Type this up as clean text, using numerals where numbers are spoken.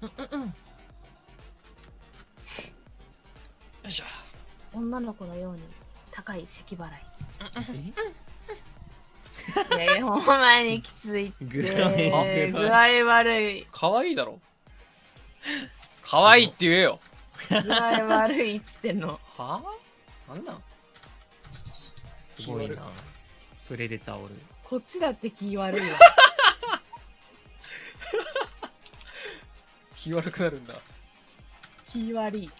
うんうん。よいしょ。女の子のように高い咳払い。えいやいや、ほんまにきついって。具合具合悪い。可愛いだろ。可愛いって言えよ。具合悪いっつってんの。はあ？なんなん？すごいな。プレデターおる。こっちだって気悪いわ。気悪くなるんだ。気悪い。